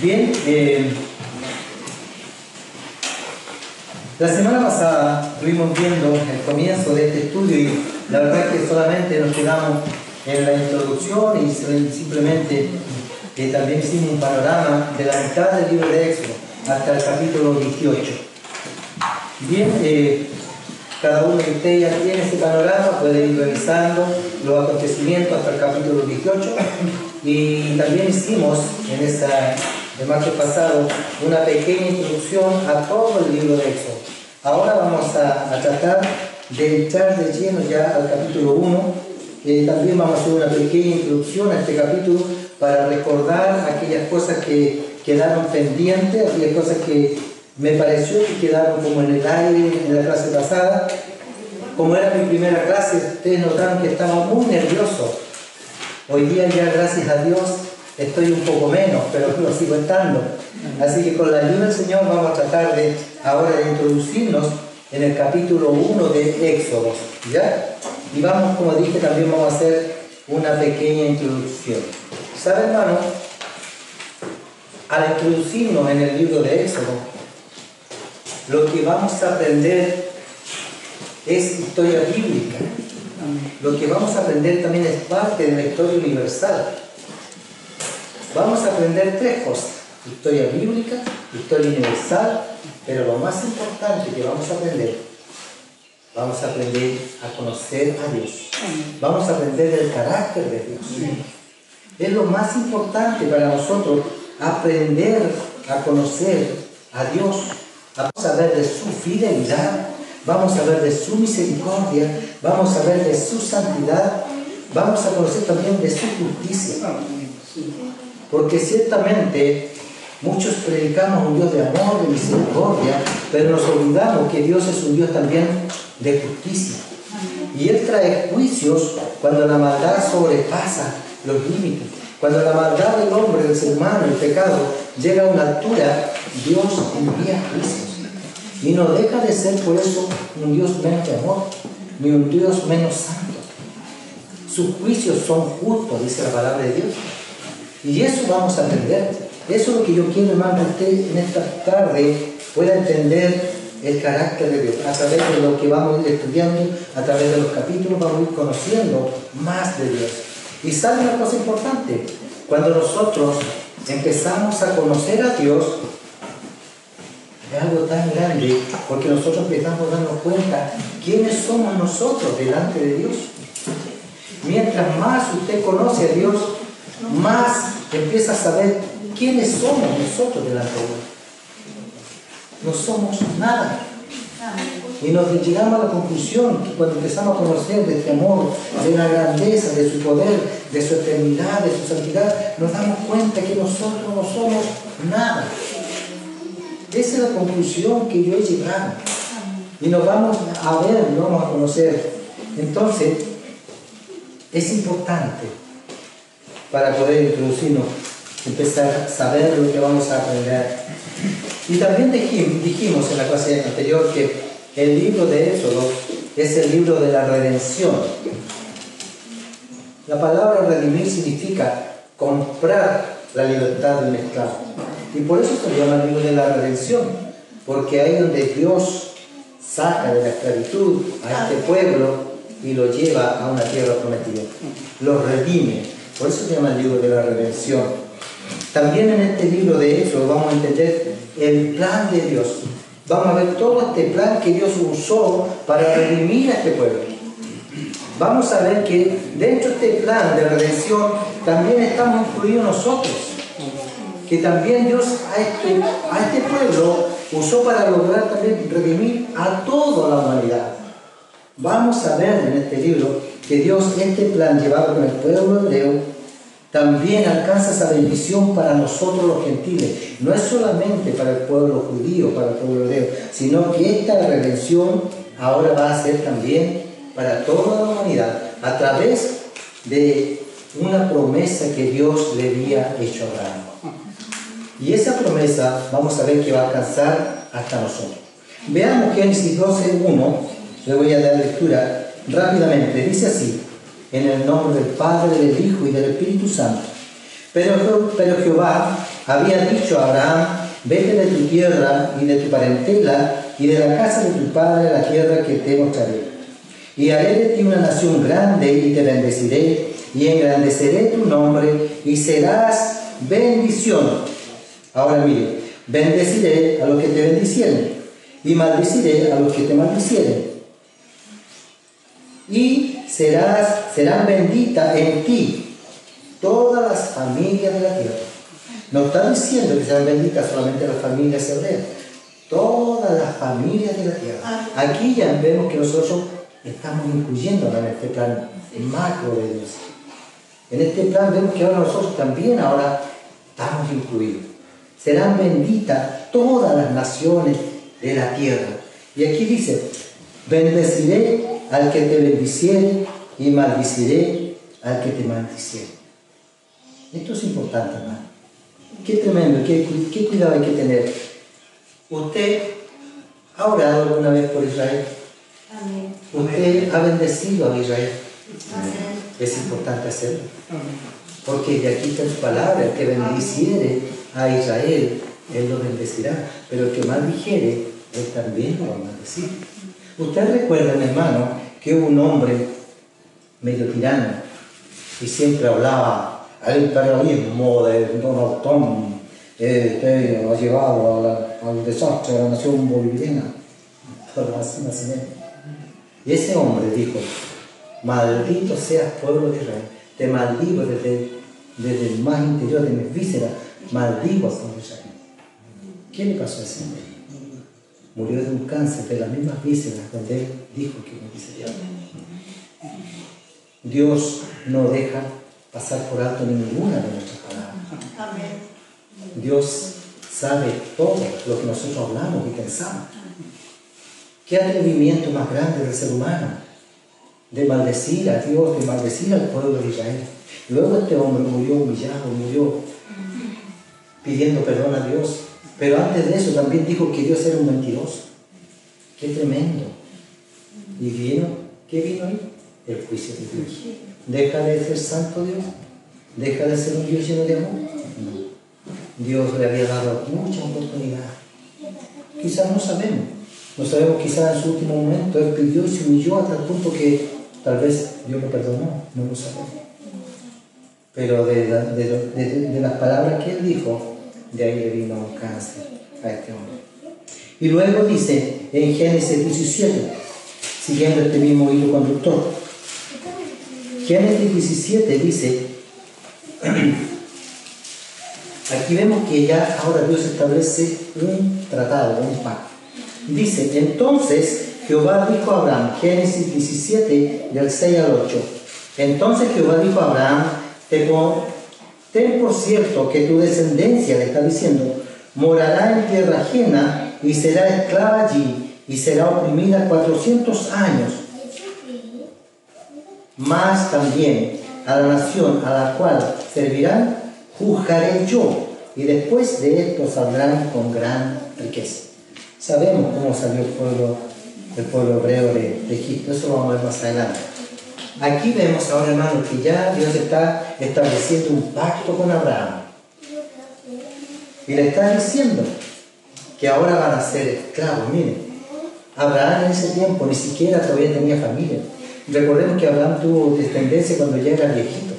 Bien, la semana pasada estuvimos viendo el comienzo de este estudio y la verdad es que solamente nos quedamos en la introducción y simplemente también hicimos un panorama de la mitad del libro de Éxodo hasta el capítulo 18. Bien, cada uno de ustedes ya tiene ese panorama, puede ir revisando los acontecimientos hasta el capítulo 18 y también hicimos el martes pasado una pequeña introducción a todo el libro de Éxodo. Ahora vamos a tratar de entrar de lleno ya al capítulo 1. También vamos a hacer una pequeña introducción a este capítulo para recordar aquellas cosas que quedaron pendientes, aquellas cosas que me pareció que quedaron como en el aire en la clase pasada. Como era mi primera clase, ustedes notaron que estaba muy nervioso. Hoy día ya, gracias a Dios, estoy un poco menos, pero lo sigo estando. Así que con la ayuda del Señor vamos a tratar ahora de introducirnos en el capítulo 1 de Éxodo, ¿ya? Y vamos, como dije, también vamos a hacer una pequeña introducción. ¿Sabe, hermano? Al introducirnos en el libro de Éxodo, lo que vamos a aprender es historia bíblica. Lo que vamos a aprender también es parte de la historia universal. Vamos a aprender tres cosas: historia bíblica, historia universal, pero lo más importante que vamos a aprender a conocer a Dios. Vamos a aprender el carácter de Dios. Es lo más importante para nosotros, aprender a conocer a Dios. Vamos a ver de su fidelidad, vamos a ver de su misericordia, vamos a ver de su santidad, vamos a conocer también de su justicia. Porque ciertamente muchos predicamos un Dios de amor, de misericordia, pero nos olvidamos que Dios es un Dios también de justicia. Y Él trae juicios cuando la maldad sobrepasa los límites. Cuando la maldad del hombre, del ser humano, el pecado, llega a una altura, Dios envía juicios. Y no deja de ser por eso un Dios menos de amor, ni un Dios menos santo. Sus juicios son justos, dice la palabra de Dios. Y eso vamos a aprender. Eso es lo que yo quiero, hermano, que usted en esta tarde pueda entender el carácter de Dios. A través de lo que vamos a ir estudiando, a través de los capítulos, vamos a ir conociendo más de Dios. Y sabe una cosa importante: cuando nosotros empezamos a conocer a Dios, es algo tan grande, porque nosotros empezamos a darnos cuenta quiénes somos nosotros delante de Dios. Mientras más usted conoce a Dios, más empieza a saber quiénes somos nosotros delante de Dios. No somos nada. Y nos llegamos a la conclusión que cuando empezamos a conocer de este amor, de la grandeza, de su poder, de su eternidad, de su santidad, nos damos cuenta que nosotros no somos nada. Esa es la conclusión que yo he llegado. Y nos vamos a ver, nos vamos a conocer. Entonces, es importante para poder introducirnos, empezar a saber lo que vamos a aprender. Y también dijimos en la clase anterior que el libro de Éxodo es el libro de la redención. La palabra redimir significa comprar la libertad de un esclavo. Y por eso se llama el libro de la redención, porque ahí es donde Dios saca de la esclavitud a este pueblo y lo lleva a una tierra prometida. Lo redime. Por eso se llama el libro de la redención. También en este libro de Éxodo vamos a entender el plan de Dios. Vamos a ver todo este plan que Dios usó para redimir a este pueblo. Vamos a ver que dentro de este plan de redención también estamos incluidos nosotros. Que también Dios a este pueblo usó para lograr también redimir a toda la humanidad. Vamos a ver en este libro que Dios, este plan llevado con el pueblo hebreo, también alcanza esa bendición para nosotros los gentiles. No es solamente para el pueblo judío, para el pueblo hebreo, sino que esta redención ahora va a ser también para toda la humanidad, a través de una promesa que Dios le había hecho a Abraham. Y esa promesa vamos a ver que va a alcanzar hasta nosotros. Veamos Génesis 12:1, le voy a dar lectura rápidamente. Dice así: en el nombre del Padre, del Hijo y del Espíritu Santo. Pero Jehová había dicho a Abraham: vete de tu tierra y de tu parentela y de la casa de tu padre a la tierra que te mostraré. Y haré de ti una nación grande y te bendeciré y engrandeceré tu nombre y serás bendición. Ahora mire, bendeciré a los que te bendicieren y maldeciré a los que te maldicieren. Y serán benditas en ti todas las familias de la tierra. No está diciendo que sean benditas solamente las familias hebreas, todas las familias de la tierra. Aquí ya vemos que nosotros estamos incluyéndonos en este plan macro de Dios. En este plan vemos que ahora nosotros también estamos incluidos. Serán benditas todas las naciones de la tierra. Y aquí dice: bendeciré al que te bendiciere y maldiciré al que te maldiciere. Esto es importante, hermano. Qué tremendo, qué cuidado hay que tener. ¿Usted ha orado alguna vez por Israel? Amén. ¿Usted ha bendecido a Israel? Amén. Es importante hacerlo. Porque de aquí está su palabra: el que bendiciere a Israel, él lo bendecirá. Pero el que maldijere, él también lo va a maldecir. Usted recuerda, mi hermano, que hubo un hombre medio tirano y siempre hablaba: el imperialismo de Donald Trump ha llevado al desastre de la nación boliviana. Y ese hombre dijo: maldito seas, pueblo de Israel, te maldigo desde el más interior de mis vísceras, maldigo a pueblo de Israel. ¿Qué le pasó a ese hombre? Murió de un cáncer de las mismas vísceras donde él dijo que moriría. Dios no deja pasar por alto ninguna de nuestras palabras. Amén. Dios sabe todo lo que nosotros hablamos y pensamos. ¿Qué atrevimiento más grande del ser humano de maldecir a Dios, de maldecir al pueblo de Israel? Luego este hombre murió humillado, murió pidiendo perdón a Dios. Pero antes de eso también dijo que Dios era un mentiroso. ¡Qué tremendo! ¿Y vino? ¿Qué vino ahí? El juicio de Dios. ¿Deja de ser santo Dios? ¿Deja de ser un Dios lleno de amor? No. Dios le había dado mucha oportunidad. Quizás no sabemos. No sabemos, quizás en su último momento él pidió y se humilló hasta el punto que tal vez Dios lo perdonó. No lo sabemos. Pero de las palabras que él dijo, de ahí le vino un cáncer a este hombre. Y luego dice en Génesis 17, siguiendo este mismo hilo conductor, Génesis 17 dice, aquí vemos que ya ahora Dios establece un tratado, un pacto. Dice: entonces Jehová dijo a Abraham, Génesis 17 del 6 al 8, entonces Jehová dijo a Abraham: ten por cierto que tu descendencia, le está diciendo, morará en tierra ajena y será esclava allí y será oprimida 400 años. Más también a la nación a la cual servirán, juzgaré yo, y después de esto saldrán con gran riqueza. Sabemos cómo salió el pueblo hebreo de Egipto, eso lo vamos a ver más adelante. Aquí vemos ahora, hermanos, que ya Dios está estableciendo un pacto con Abraham. Y le está diciendo que ahora van a ser esclavos. Miren, Abraham en ese tiempo ni siquiera todavía tenía familia. Recordemos que Abraham tuvo descendencia cuando ya era viejito.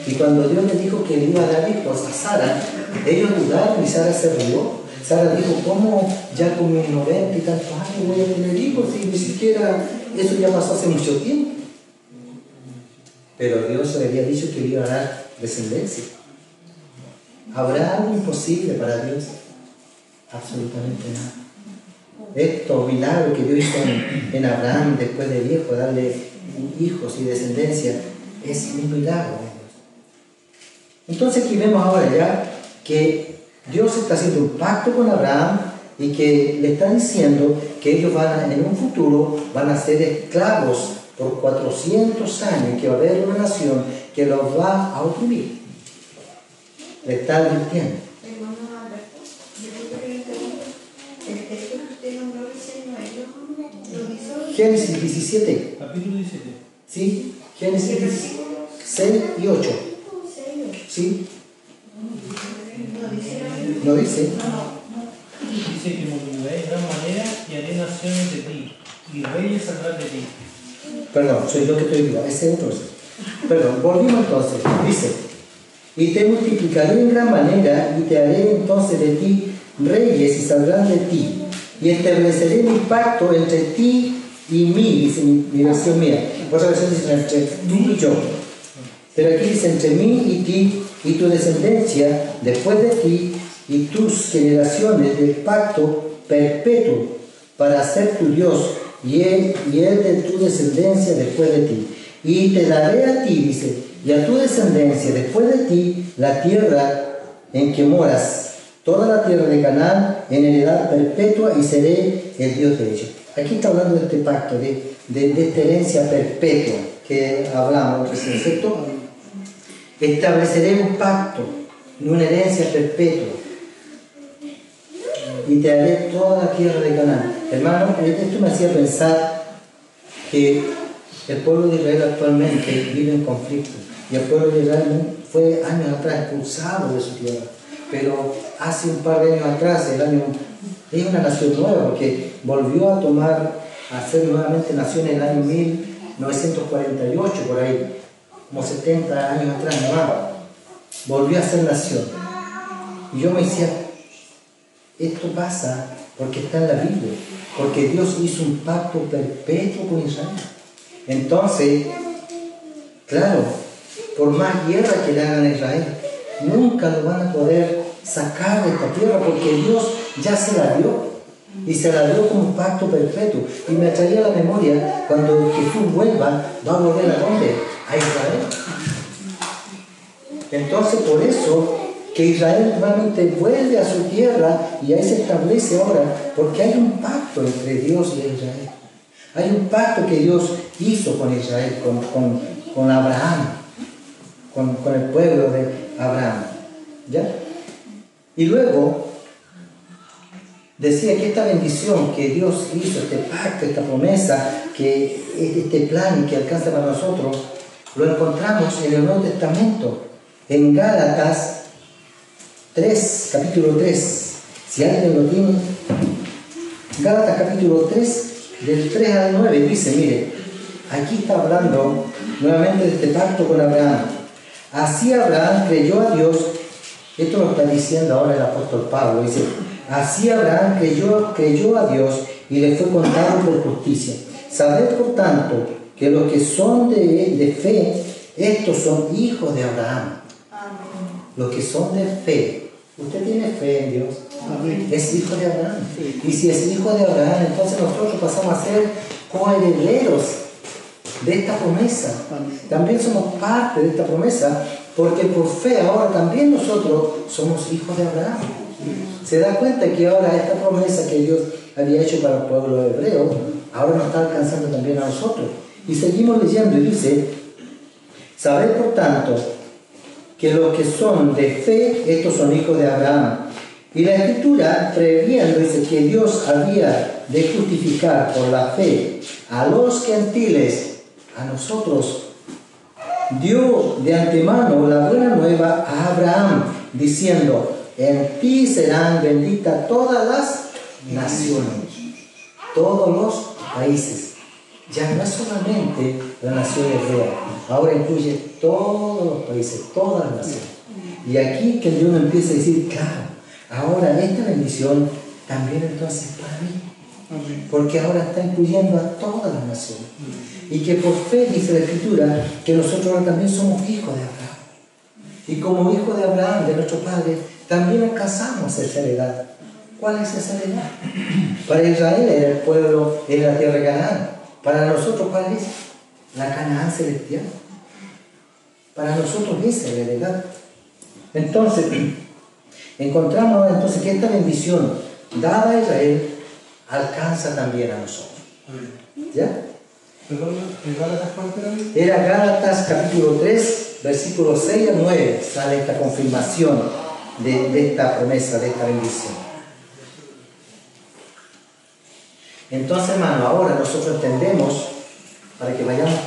Y cuando Dios le dijo que le iba a dar hijos a Sara, ellos dudaron y Sara se rió. Sara dijo: ¿cómo ya con mis 90 y tantos años voy a tener hijos? Y ni siquiera eso ya pasó hace mucho tiempo. Pero Dios le había dicho que le iba a dar descendencia. ¿Habrá algo imposible para Dios? Absolutamente nada. Estos milagros que Dios hizo en Abraham después de viejo, darle hijos y descendencia, es un milagro de Dios. Entonces aquí vemos ahora ya que Dios está haciendo un pacto con Abraham y que le está diciendo que ellos en un futuro van a ser esclavos por 400 años, que va a haber una nación que los va a oprimir. Le está advirtiendo. Hermano Alberto, el texto que usted nombró recién, ¿no es lo hizo? Génesis 17. Capítulo 17. Sí, Génesis 6 y 8. Sí. ¿No dice? Dice que multiplicaré de gran manera y haré naciones de ti, y reyes saldrán de ti. Perdón, soy yo que estoy vivo, ese es entonces. Perdón, volvimos entonces. Dice, y te multiplicaré en gran manera y te haré entonces de ti reyes y saldrán de ti. Y estableceré mi pacto entre ti y mí, dice mi versión mía. Otra versión dice entre tú y yo. Pero aquí dice entre mí y ti y tu descendencia después de ti y tus generaciones del pacto perpetuo para ser tu Dios y él de tu descendencia después de ti. Y te daré a ti, dice, y a tu descendencia después de ti la tierra en que moras, toda la tierra de Canaán en heredad perpetua y seré el Dios de ellos. Aquí está hablando de este pacto, de esta herencia perpetua que hablamos, ¿cierto? Estableceré un pacto, una herencia perpetua y te haré toda la tierra de Canaán. Hermano, esto me hacía pensar que el pueblo de Israel actualmente vive en conflicto y el pueblo de Israel fue años atrás expulsado de su tierra, pero hace un par de años atrás, es una nación nueva porque volvió a ser nuevamente nación en el año 1948, por ahí, como 70 años atrás, volvió a ser nación. Y yo me decía, esto pasa porque está en la Biblia, porque Dios hizo un pacto perpetuo con Israel. Entonces, claro, por más guerra que le hagan a Israel, nunca lo van a poder sacar de esta tierra porque Dios ya se la dio y se la dio como un pacto perpetuo. Y me traía a la memoria cuando Jesús vuelva, va a volver ¿a dónde? A Israel. Entonces, por eso que Israel realmente vuelve a su tierra y ahí se establece ahora, porque hay un pacto entre Dios y Israel. Hay un pacto que Dios hizo con Israel, con Abraham, con el pueblo de Abraham. ¿Ya? Y luego decía que esta bendición que Dios hizo, este pacto, esta promesa, que este plan que alcanza para nosotros, lo encontramos en el Nuevo Testamento, en Gálatas 3, capítulo 3. Si alguien lo tiene, Gálatas capítulo 3, del 3 al 9, dice, mire, aquí está hablando nuevamente de este pacto con Abraham. Así Abraham creyó a Dios. Esto lo está diciendo ahora el apóstol Pablo. Dice, así Abraham creyó a Dios y le fue contado por justicia. Sabed por tanto que los que son de fe, estos son hijos de Abraham. Los que son de fe. Usted tiene fe en Dios. Amén. Es hijo de Abraham. Y si es hijo de Abraham, entonces nosotros pasamos a ser coherederos de esta promesa. Amén. También somos parte de esta promesa, porque por fe ahora también nosotros somos hijos de Abraham. Se da cuenta que ahora esta promesa que Dios había hecho para el pueblo hebreo, ahora nos está alcanzando también a nosotros. Y seguimos leyendo y dice, sabed por tanto que los que son de fe, estos son hijos de Abraham. Y la Escritura, previendo, dice que Dios había de justificar por la fe a los gentiles, a nosotros, dio de antemano la buena nueva a Abraham, diciendo, en ti serán benditas todas las naciones, todos los países. Ya no es solamente la nación hebrea, ahora incluye todos los países, todas las naciones. Y aquí que Dios empieza a decir, claro, ahora esta bendición también entonces es para mí, porque ahora está incluyendo a todas las naciones. Y que por fe dice la Escritura que nosotros ahora también somos hijos de Abraham. Y como hijos de Abraham, de nuestro Padre, también alcanzamos esa heredad. ¿Cuál es esa heredad? Para Israel era el pueblo, era la tierra de Canaán. Para nosotros, ¿cuál es? La Canaán celestial. Para nosotros esa es la heredad. Entonces, encontramos entonces que esta bendición dada a Israel alcanza también a nosotros. ¿Ya? Perdón, ¿en Gálatas cuánto era? Era Gálatas capítulo 3, versículos 6 a 9, sale esta confirmación de esta promesa, de esta bendición. Entonces, hermano, ahora nosotros entendemos, para que vayamos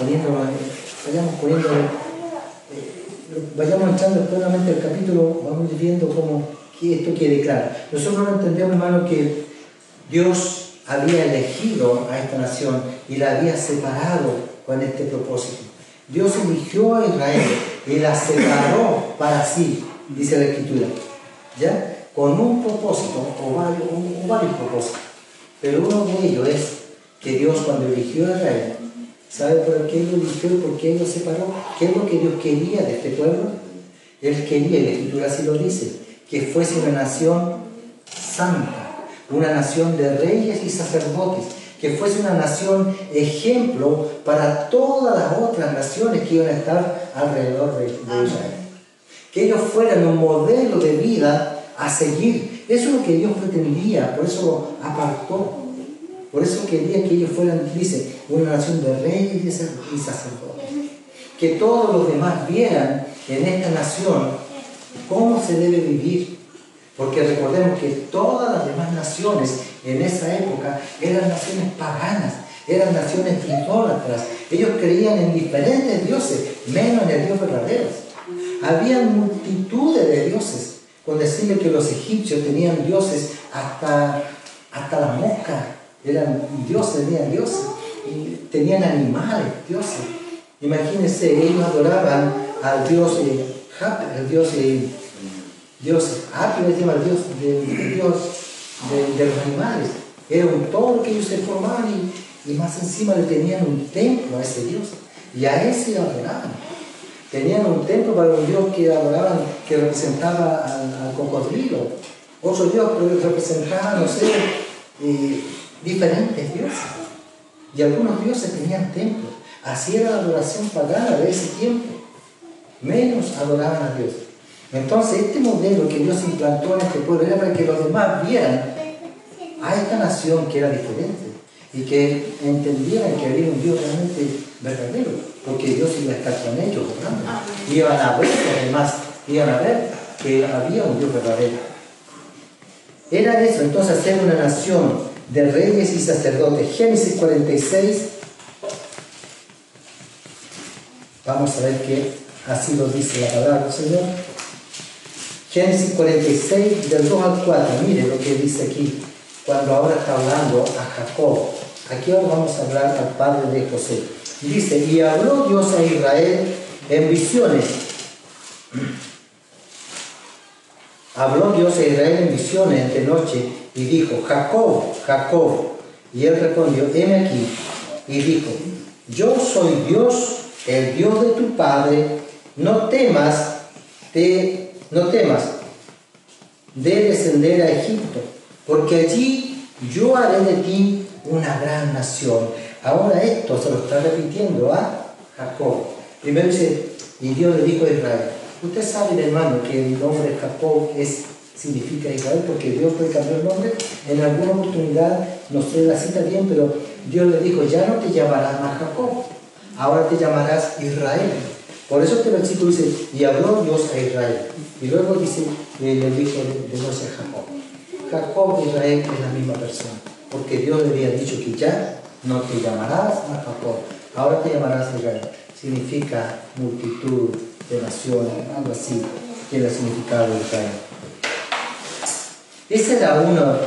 vayamos entrando plenamente al capítulo, vamos viendo cómo que esto quede claro. Nosotros no entendemos, hermano, que Dios había elegido a esta nación y la había separado con este propósito. Dios eligió a Israel y la separó para sí, dice la Escritura, ¿ya? Con un propósito o varios propósitos. Pero uno de ellos es que Dios, cuando eligió a Israel, ¿sabe por qué lo eligió y por qué lo separó? ¿Qué es lo que Dios quería de este pueblo? Él quería, y la Escritura así lo dice, que fuese una nación santa, una nación de reyes y sacerdotes, que fuese una nación ejemplo para todas las otras naciones que iban a estar alrededor de Israel. Que ellos fueran un modelo de vida a seguir. Eso es lo que Dios pretendía, por eso lo apartó. Por eso quería que ellos fueran, dice, una nación de reyes y sacerdotes. Que todos los demás vieran en esta nación cómo se debe vivir. Porque recordemos que todas las demás naciones en esa época eran naciones paganas, eran naciones idólatras. Ellos creían en diferentes dioses, menos en el Dios verdadero. Había multitudes de dioses. Con decirle que los egipcios tenían dioses hasta las moscas, eran dioses, y tenían animales, dioses. Imagínense, ellos adoraban al dios Apio, el dios de los animales. Era todo lo que ellos se formaban y más encima le tenían un templo a ese dios. Y a ese lo adoraban. Tenían un templo para un dios que adoraban, que representaba al cocodrilo. Otro dios que representaba, no sé, diferentes dioses. Y algunos dioses tenían templos. Así era la adoración pagana de ese tiempo. Menos adoraban a Dios. Entonces, este modelo que Dios implantó en este pueblo era para que los demás vieran a esta nación que era diferente y que entendieran que había un Dios realmente verdadero, porque Dios iba a estar con ellos, ¿verdad? Iban a ver, además, iban a ver que había un Dios verdadero. Era eso, entonces, hacer una nación de reyes y sacerdotes. Génesis 46, vamos a ver que así lo dice la palabra del Señor. Génesis 46, del 2 al 4, mire lo que dice aquí, cuando ahora está hablando a Jacob. Aquí ahora vamos a hablar al padre de José. Dice, y habló Dios a Israel en visiones. Habló Dios a Israel en visiones de noche y dijo, Jacob, Jacob. Y él respondió, heme aquí. Y dijo, yo soy Dios, el Dios de tu padre, no temas de descender a Egipto, porque allí yo haré de ti una gran nación. Ahora esto se lo está repitiendo a Jacob. Primero dice, y Dios le dijo a Israel. Usted sabe, hermano, que el nombre Jacob significa Israel, porque Dios puede cambiar el nombre. En alguna oportunidad, no sé la cita bien, pero Dios le dijo, ya no te llamarás más Jacob, ahora te llamarás Israel. Por eso este versículo dice, y habló Dios a Israel. Y luego dice, le dijo de Dios a Jacob. Jacob y Israel es la misma persona, porque Dios le había dicho que ya no te llamarás más Jacob, ahora te llamarás Israel. Significa multitud de naciones, algo así, que era el significado de Israel. Ese era uno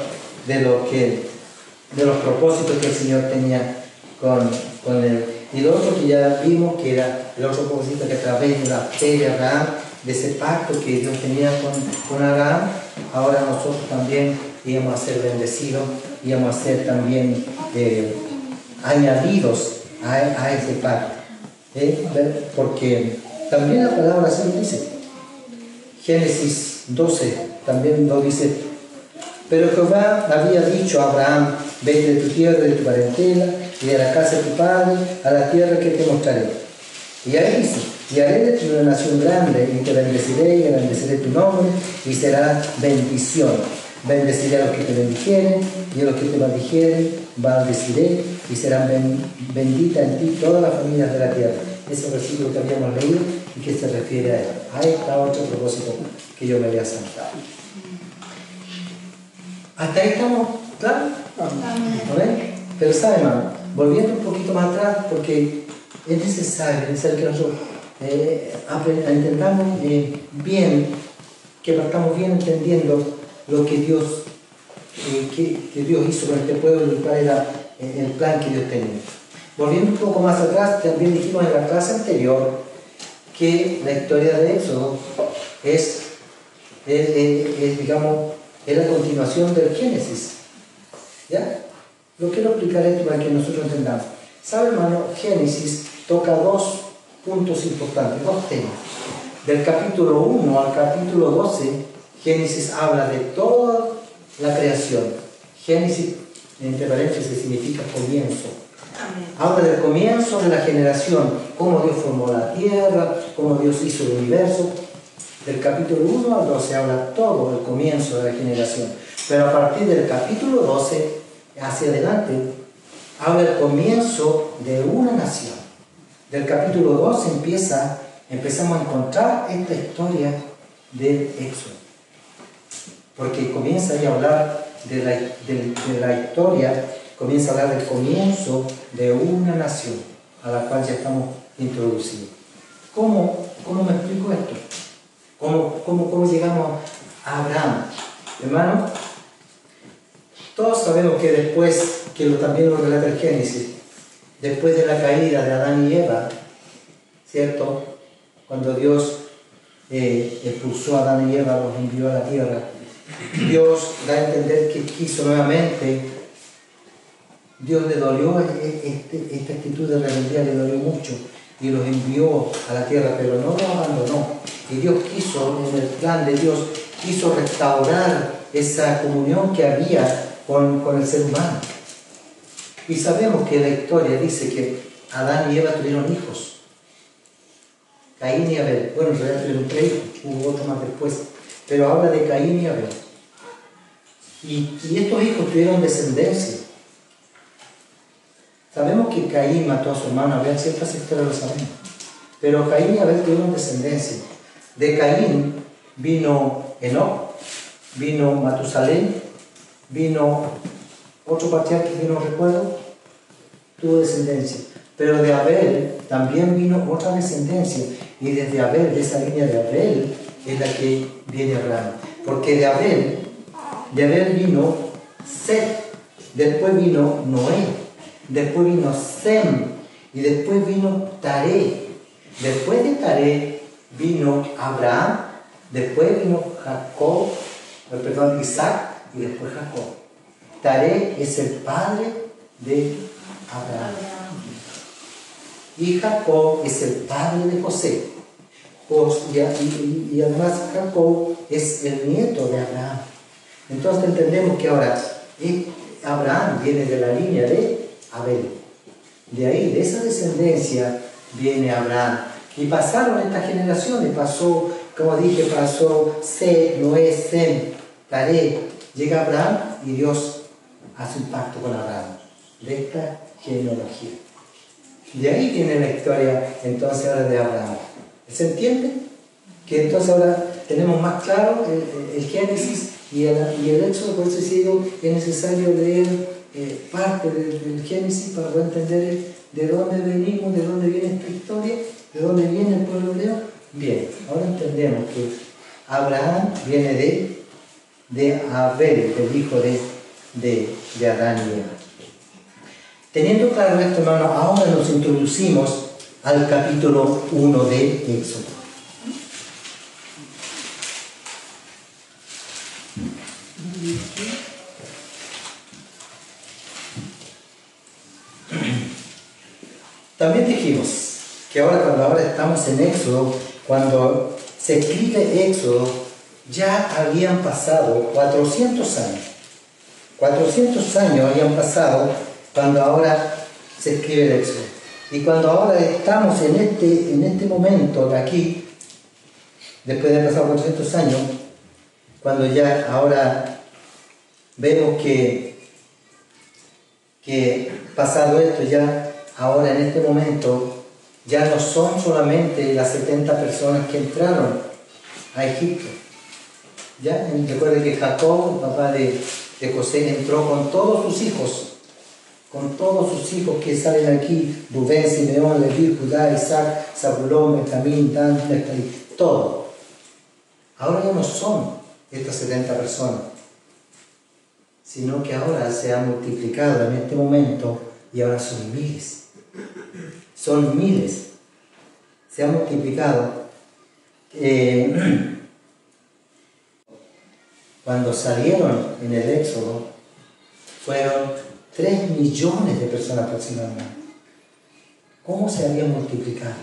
de los propósitos que el Señor tenía con él. Y lo otro que ya vimos, que era el otro propósito, que a través de la fe de Abraham, de ese pacto que Dios tenía con Abraham, ahora nosotros también íbamos a ser bendecidos, íbamos a ser también añadidos a ese pacto. Porque también la palabra así lo dice. Génesis 12 también lo dice. Pero Jehová había dicho a Abraham, vete de tu tierra, de tu parentela y de la casa de tu padre a la tierra que te mostraré. Y ahí dice, y haré de ti una nación grande y te bendeciré y engrandeceré tu nombre y será bendición. Bendeciré a los que te bendijeren y a los que te maldijeren, maldeciré y serán benditas en ti todas las familias de la tierra. Ese es el versículo que habíamos leído y que se refiere a él. Ahí está otro propósito que yo me había saltado. ¿Hasta ahí estamos? ¿Claro? ¿Amén? Pero sabe, hermano, volviendo un poquito más atrás, porque es necesario que nosotros intentamos bien que partamos bien entendiendo lo que Dios, que Dios hizo con este pueblo y cuál era el plan que Dios tenía. Volviendo un poco más atrás, también dijimos en la clase anterior que la historia de Éxodo es digamos, es la continuación del Génesis. ¿Ya? Lo quiero explicar esto para que nosotros entendamos. ¿Sabe, hermano? Génesis toca dos puntos importantes, dos temas. Del capítulo 1 al capítulo 12, Génesis habla de toda la creación. Génesis, entre paréntesis, significa comienzo. Habla del comienzo de la generación, cómo Dios formó la tierra, cómo Dios hizo el universo. Del capítulo 1 al 12 habla todo el comienzo de la generación. Pero a partir del capítulo 12 hacia adelante habla el comienzo de una nación. Del capítulo 12 empezamos a encontrar esta historia del Éxodo. Porque comienza ahí a hablar de la historia, comienza a hablar del comienzo de una nación a la cual ya estamos introducidos. ¿Cómo me explico esto? ¿Cómo llegamos a Abraham? Hermano, todos sabemos que después, también lo relata el Génesis, después de la caída de Adán y Eva, ¿cierto? Cuando Dios expulsó a Adán y Eva, los envió a la tierra, Dios da a entender que quiso nuevamente, Dios le dolió esta actitud de rebeldía, le dolió mucho, y los envió a la tierra, pero no los abandonó. Y Dios quiso, en el plan de Dios, quiso restaurar esa comunión que había con el ser humano. Y sabemos que la historia dice que Adán y Eva tuvieron hijos. Caín y Abel. Bueno, en realidad tuvieron 3 hijos, hubo otro más después. Pero habla de Caín y Abel. Y estos hijos tuvieron descendencia. Sabemos que Caín mató a su hermano Abel, ciertas historias lo sabemos. Pero Caín y Abel tuvieron descendencia. De Caín vino Enoc, vino Matusalén, vino otro patriarca que no recuerdo, tuvo descendencia. Pero de Abel también vino otra descendencia. Y desde Abel, de esa línea de Abel, es la que viene Abraham. Porque de Abel vino Set, después vino Noé, después vino Sem, y después vino Taré. Después de Taré vino Abraham, después vino Isaac, y después Jacob. Taré es el padre de Abraham. Y Jacob es el padre de José. Y además Jacob es el nieto de Abraham. Entonces entendemos que ahora Abraham viene de la línea de Abel. De ahí, de esa descendencia, viene Abraham. Y pasaron estas generaciones, pasó, como dije, pasó Set, Noé, Sem, Taré. Llega Abraham y Dios hace un pacto con Abraham de esta genealogía. De ahí viene la historia entonces ahora de Abraham. ¿Se entiende? Que entonces ahora tenemos más claro el Génesis y el Éxodo. Por eso es necesario leer parte del Génesis para poder entender de dónde venimos, de dónde viene esta historia, de dónde viene el pueblo hebreo. Bien, ahora entendemos que Abraham viene de Abel, del hijo de Adán y Eva. Teniendo claro esto, hermano, ahora nos introducimos al capítulo 1 de Éxodo. También dijimos que cuando estamos en Éxodo, cuando se escribe Éxodo, ya habían pasado 400 años. 400 años habían pasado cuando ahora se escribe el Éxodo. Y cuando ahora estamos en este momento de aquí, después de pasar 400 años, cuando ya ahora vemos que pasado esto ya, ahora en este momento, ya no son solamente las 70 personas que entraron a Egipto. ¿Ya? Recuerden que Jacob, el papá de José, entró con todos sus hijos que salen aquí, Rubén, Simeón, Leví, Judá, Isaac, Zabulón, Benjamín, Dan, Neftalí, todo. Ahora ya no son estas 70 personas, sino que ahora se han multiplicado en este momento y ahora son miles. Son miles. Se han multiplicado. Cuando salieron en el Éxodo, fueron 3 millones de personas aproximadamente. ¿Cómo se habían multiplicado?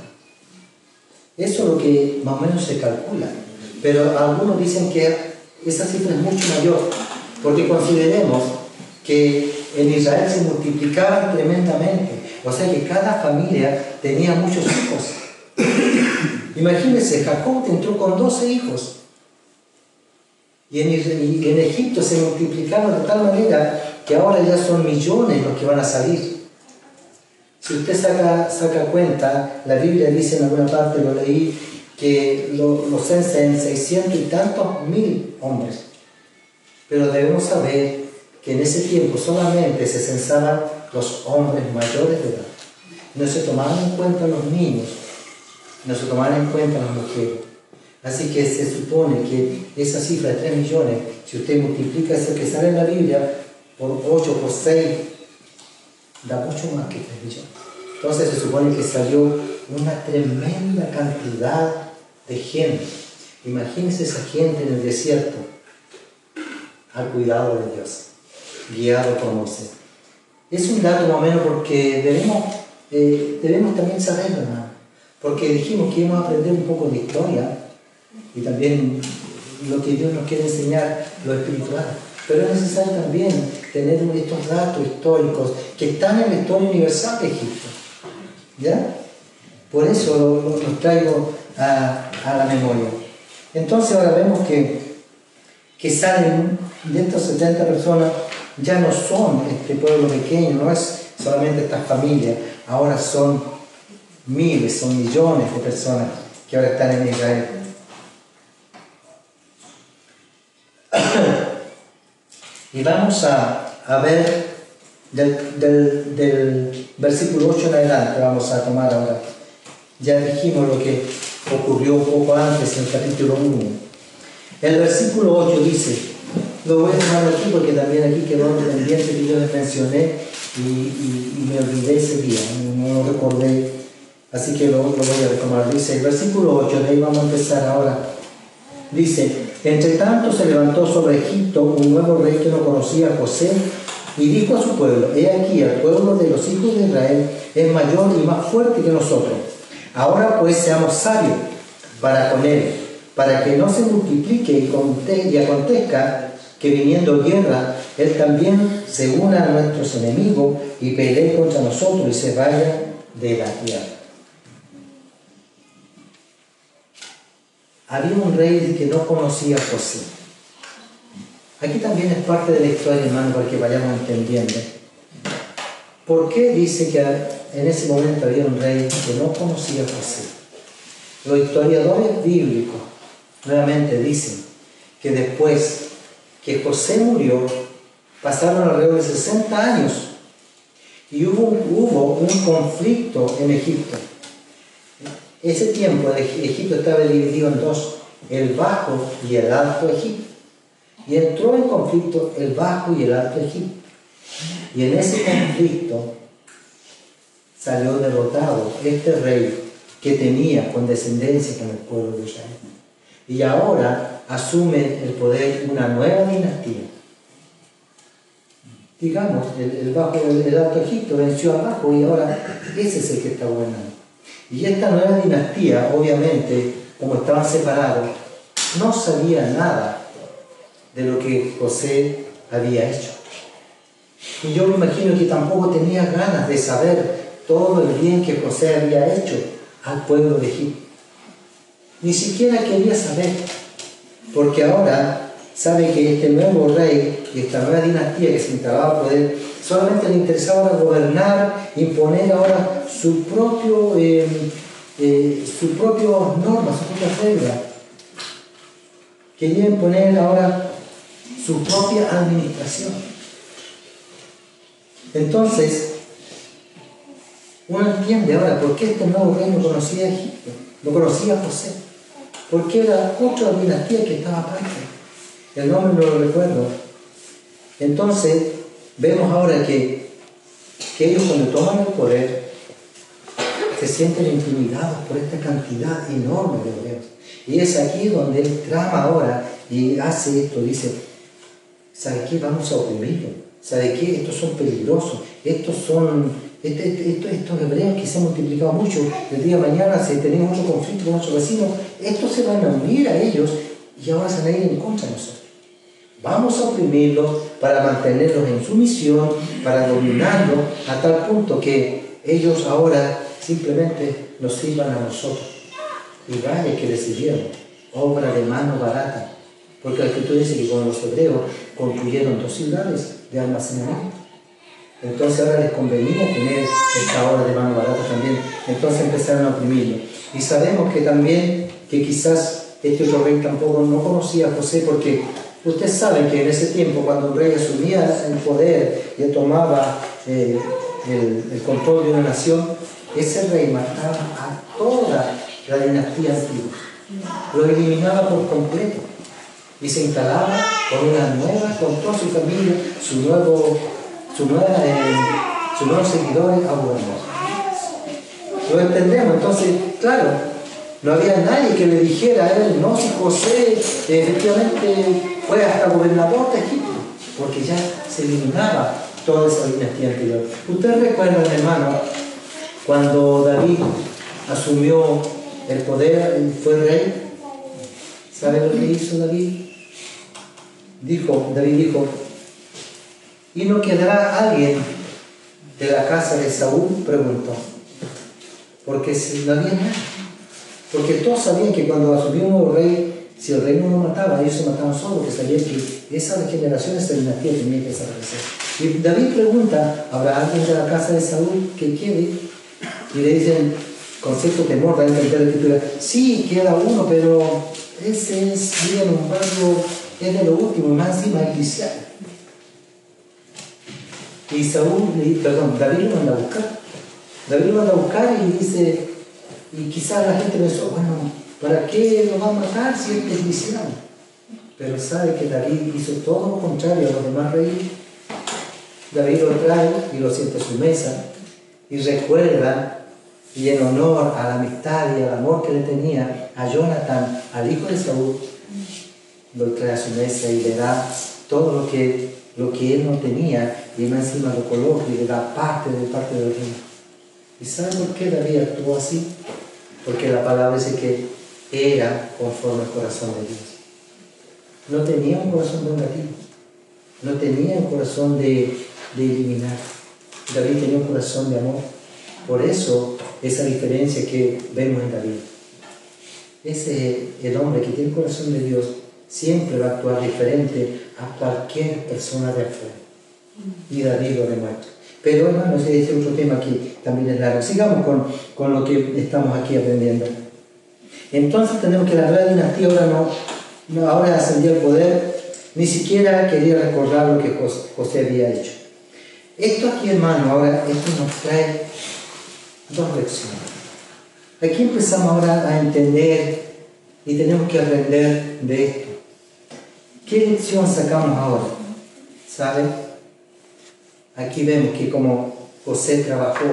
Eso es lo que más o menos se calcula. Pero algunos dicen que esa cifra es mucho mayor, porque consideremos que en Israel se multiplicaban tremendamente. O sea que cada familia tenía muchos hijos. Imagínense, Jacob entró con 12 hijos. Y en Egipto se multiplicaron de tal manera que ahora ya son millones los que van a salir. Si usted saca cuenta, la Biblia dice en alguna parte, lo leí, que lo censa en 600 y tantos mil hombres. Pero debemos saber que en ese tiempo solamente se censaban los hombres mayores de edad. No se tomaban en cuenta los niños, no se tomaban en cuenta las mujeres. Así que se supone que esa cifra de 3 millones, si usted multiplica eso que sale en la Biblia por 8, por 6, da mucho más que 3 millones. Entonces se supone que salió una tremenda cantidad de gente. Imagínense esa gente en el desierto, al cuidado de Dios, guiado por Moisés. Es un dato más o menos porque debemos también saberlo, hermano. Porque dijimos que íbamos a aprender un poco de historia y también lo que Dios nos quiere enseñar, lo espiritual. Pero es necesario también tener estos datos históricos que están en la historia universal de Egipto. ¿Ya? Por eso los traigo a la memoria. Entonces ahora vemos que salen de estas 70 personas, ya no son este pueblo pequeño, no es solamente estas familias, ahora son miles, son millones de personas que ahora están en Israel. Y vamos a ver del versículo 8 en adelante, vamos a tomar ahora. Ya dijimos lo que ocurrió un poco antes en el capítulo 1. El versículo 8 dice, lo voy a tomar aquí porque también aquí quedó un pendiente que yo les mencioné y me olvidé ese día, no lo recordé, así que lo voy a retomar. Dice el versículo 8, de ahí vamos a empezar ahora. Dice, entre tanto se levantó sobre Egipto un nuevo rey que no conocía a José y dijo a su pueblo, he aquí, el pueblo de los hijos de Israel es mayor y más fuerte que nosotros. Ahora pues seamos sabios para con él, para que no se multiplique y acontezca que viniendo guerra, él también se una a nuestros enemigos y pelee contra nosotros y se vaya de la tierra. Había un rey que no conocía a José. Aquí también es parte de la historia, hermano, para que vayamos entendiendo. ¿Por qué dice que en ese momento había un rey que no conocía a José? Los historiadores bíblicos nuevamente dicen que después que José murió, pasaron alrededor de 60 años y hubo un conflicto en Egipto. Ese tiempo Egipto estaba dividido en dos, el Bajo y el Alto Egipto. Y entró en conflicto el Bajo y el Alto Egipto. Y en ese conflicto salió derrotado este rey que tenía condescendencia con el pueblo de Israel. Y ahora asume el poder una nueva dinastía. Digamos, el Bajo, el Alto Egipto venció al Bajo y ahora ese es el que está gobernando. Y esta nueva dinastía, obviamente, como estaban separados, no sabía nada de lo que José había hecho. Y yo me imagino que tampoco tenía ganas de saber todo el bien que José había hecho al pueblo de Egipto. Ni siquiera quería saber, porque ahora sabe que este nuevo rey y esta nueva dinastía que se instalaba al poder, solamente le interesaba gobernar, imponer ahora su propio normas, sus propias reglas. Quería imponer ahora su propia administración. Entonces, uno entiende ahora por qué este nuevo rey no conocía a Egipto, no conocía a José. porque era otra dinastía que estaba aparte. El nombre no lo recuerdo. Entonces, vemos ahora que ellos cuando toman el poder, se sienten intimidados por esta cantidad enorme de obreros. Y es aquí donde él trama ahora y hace esto, dice, ¿sabe qué? Vamos a oprimirlos. ¿Sabe qué? Estos son peligrosos. Estos hebreos que se han multiplicado mucho. El día de mañana, si tenemos otro conflicto con nuestros vecinos, estos se van a unir a ellos y ahora se van a ir en contra de nosotros. Vamos a oprimirlos para mantenerlos en sumisión, para dominarlos a tal punto que ellos ahora simplemente nos sirvan a nosotros. Y vale que decidieron, obra de mano barata, porque la Escritura dice que con los hebreos construyeron 2 ciudades de almacenamiento. Entonces ahora les convenía tener esta obra de mano barata también. Entonces empezaron a oprimirlo. Y sabemos que también, que quizás este otro rey tampoco no conocía a José, porque ustedes saben que en ese tiempo, cuando un rey asumía el poder y tomaba el control de una nación, ese rey mataba a toda la dinastía antigua, lo eliminaba por completo y se instalaba con una nueva, con toda su familia, sus nuevos seguidores a gobernar. Lo entendemos. Entonces, claro, no había nadie que le dijera a él, no, si José efectivamente fue hasta gobernador de Egipto, porque ya se eliminaba toda esa dinastía anterior. Ustedes recuerdan, hermano, cuando David asumió el poder y fue rey, ¿sabe lo que hizo David? David dijo, ¿y no quedará alguien de la casa de Saúl? Preguntó. Porque si no había nada. Porque todos sabían que cuando asumió un nuevo rey, si el rey no lo mataba, ellos se mataban solos, porque sabían que esa generación, esa dinastía tenía que desaparecer. Y David pregunta, ¿habrá alguien de la casa de Saúl que quede? Y le dicen, con cierto temor, da a entender la Escritura, sí, queda uno, pero ese vive en un barrio, es de lo último, más encima es cristiano. Y David lo manda a buscar. David lo manda a buscar y dice, y quizás la gente pensó, bueno, ¿para qué lo va a matar si este es cristiano? Pero sabe que David hizo todo lo contrario a los demás reyes. David lo trae y lo siente a su mesa y recuerda, y en honor a la amistad y al amor que le tenía a Jonathan, al hijo de Saúl, lo trae a su mesa y le da todo lo que él no tenía, y más encima lo coloca y le da parte del rey. ¿Y saben por qué David actuó así? Porque la palabra dice que era conforme al corazón de Dios. No tenía un corazón vengativo, no tenía un corazón de eliminar. David tenía un corazón de amor. Por eso, esa diferencia que vemos en David. El hombre que tiene el corazón de Dios siempre va a actuar diferente a cualquier persona de afuera. Y David lo demuestra. Pero hermanos, ese es otro tema que también es largo. Sigamos con lo que estamos aquí aprendiendo. Entonces tenemos que la nueva dinastía ahora ascendió al poder, ni siquiera quería recordar lo que José había hecho. Esto aquí, hermano, ahora esto nos trae 2 lecciones. Aquí empezamos ahora a entender y tenemos que aprender de esto. ¿Qué lección sacamos ahora? ¿Sabe? Aquí vemos que como José trabajó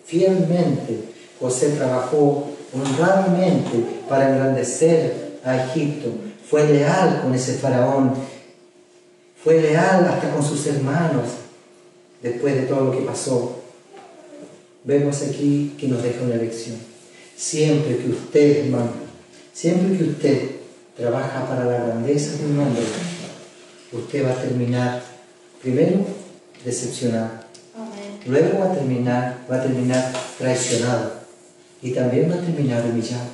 fielmente, José trabajó honradamente para engrandecer a Egipto, fue leal con ese faraón, fue leal hasta con sus hermanos, después de todo lo que pasó. Vemos aquí que nos deja una lección. Siempre que usted, hermano, siempre que usted trabaja para la grandeza de un hombre, usted va a terminar, primero, decepcionado. Luego va a terminar traicionado. Y también va a terminar humillado.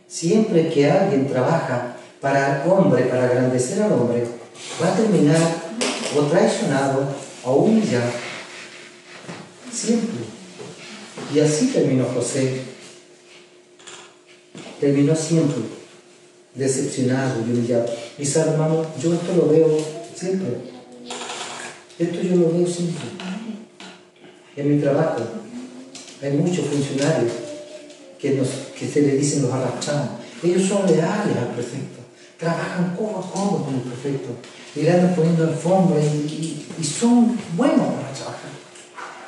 Siempre que alguien trabaja para el hombre, para engrandecer al hombre, va a terminar o traicionado o humillado. Siempre. Y así terminó José. Terminó siempre decepcionado y humillado. Y sabe, hermano, yo esto lo veo siempre. Esto yo lo veo siempre. En mi trabajo hay muchos funcionarios que se le dicen los arrastrados. Ellos son leales al prefecto, trabajan codo a codo con el prefecto, y le andan poniendo alfombra y son buenos para trabajar.